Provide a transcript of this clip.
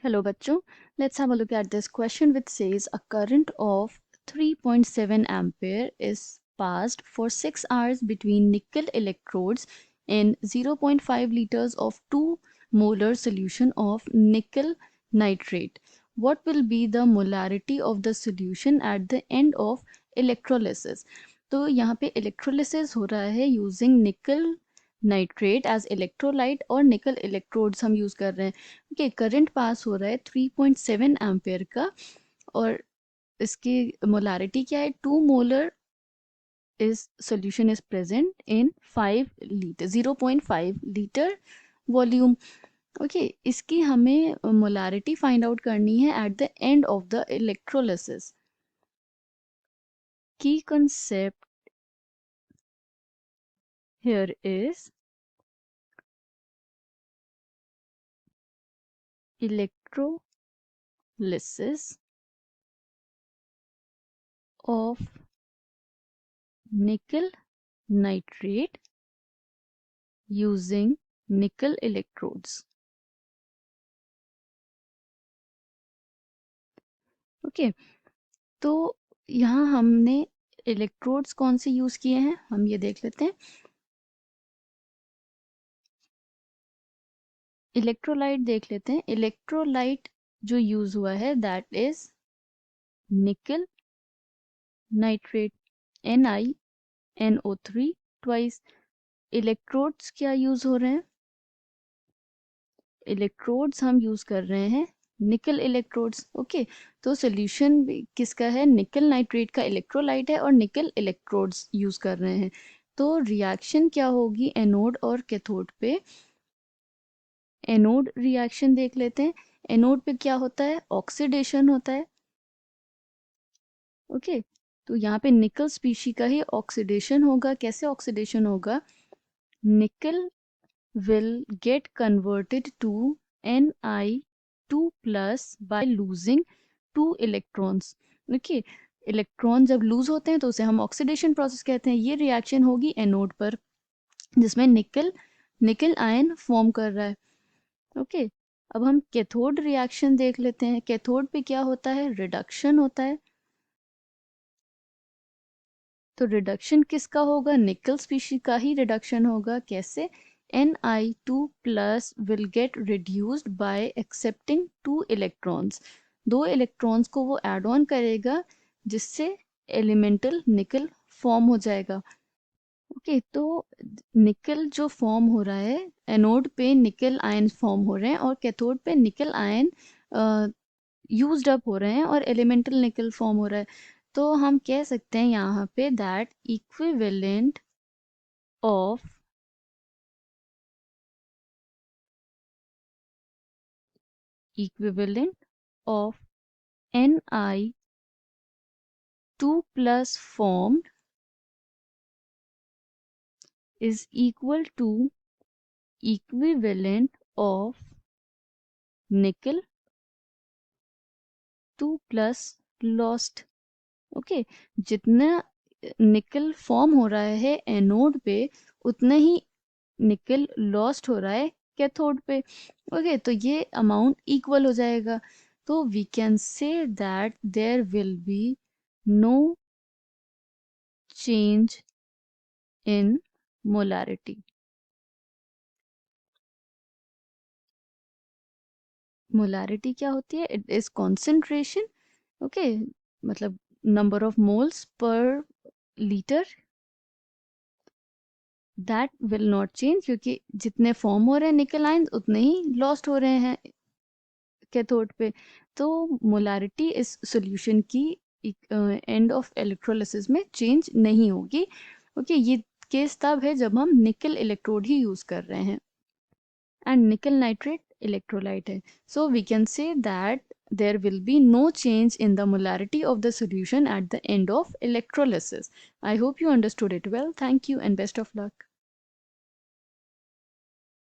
Hello bachcho, let's have a look at this question which says a current of 3.7 ampere is passed for 6 hours between nickel electrodes in 0.5 liters of 2 molar solution of nickel nitrate. What will be the molarity of the solution at the end of electrolysis? तो यहाँ पे electrolysis हो रहा है using nickel nitrate as electrolyte और nickel electrodes हम use कर रहे हैं. ओके, करंट पास हो रहा है 3.7 एम्पेयर का और इसकी मोलारिटी क्या है? 2 मोलर इस solution is present in 5 litre 0.5 litre volume. Okay, इसकी हमें मोलारिटी फाइंड आउट करनी है at the end of the electrolysis. की concept here is electrolysis of nickel nitrate using nickel electrodes. Okay, तो यहाँ हमने इलेक्ट्रोड्स कौन से यूज किए हैं हम ये देख लेते हैं. इलेक्ट्रोलाइट देख लेते हैं. इलेक्ट्रोलाइट जो यूज हुआ है दैट इज निकल नाइट्रेट NiNO3 ट्वाइस. इलेक्ट्रोड्स क्या यूज हो रहे हैं? इलेक्ट्रोड्स हम यूज कर रहे हैं निकल इलेक्ट्रोड्स. ओके, तो सोल्यूशन किसका है? निकल नाइट्रेट का इलेक्ट्रोलाइट है और निकल इलेक्ट्रोड्स यूज कर रहे हैं. तो रिएक्शन क्या होगी एनोड और कैथोड पे? एनोड रिएक्शन देख लेते हैं. एनोड पे क्या होता है? ऑक्सीडेशन होता है. ओके, तो यहाँ पे निकल स्पीशी का ही ऑक्सीडेशन होगा. कैसे ऑक्सीडेशन होगा? निकल will get converted to Ni2 plus by losing 2 electrons. देखिए, इलेक्ट्रॉन जब लूज होते हैं तो उसे हम ऑक्सीडेशन प्रोसेस कहते हैं. ये रिएक्शन होगी एनोड पर जिसमें निकल आयन फॉर्म कर रहा है. ओके, अब हम कैथोड रिएक्शन देख लेते हैं. कैथोड पे क्या होता है? रिडक्शन होता है. तो रिडक्शन किसका होगा? निकल स्पीशी का ही रिडक्शन होगा. कैसे? Ni2 plus will get reduced by accepting 2 electrons. 2 electrons को वो एड ऑन करेगा जिससे एलिमेंटल निकल फॉर्म हो जाएगा. ओके, तो निकल जो फॉर्म हो रहा है एनोड पे निकल आयन फॉर्म हो रहे हैं और कैथोड पे निकल आयन यूज्ड अप हो रहे हैं और एलिमेंटल निकल फॉर्म हो रहा है. तो हम कह सकते हैं यहाँ पे that equivalent of Ni2 plus formed is equal to equivalent of nickel 2 plus lost. Okay, जितना निकल फॉर्म हो रहा है एनोड पे उतना ही निकल लॉस्ट हो रहा है कैथोड पे. ओके, तो ये अमाउंट इक्वल हो जाएगा. तो we can say that there will be no change in molarity. Molarity क्या होती है? It is concentration. ओके, मतलब number of moles per litre. That will not change क्योंकि जितने फॉर्म हो रहे हैं निकल आयंस उतने ही लॉस्ट हो रहे हैं कैथोड पे. तो मोलारिटी इस सॉल्यूशन की एंड ऑफ इलेक्ट्रोलिसिस में चेंज नहीं होगी. ओके, ये केस तब है जब हम निकल इलेक्ट्रोड ही यूज कर रहे हैं एंड निकल नाइट्रेट इलेक्ट्रोलाइट है. So we can say that there will be no change in the molarity of the solution at the end of electrolysis. I hope you understood it well. Thank you and best of luck.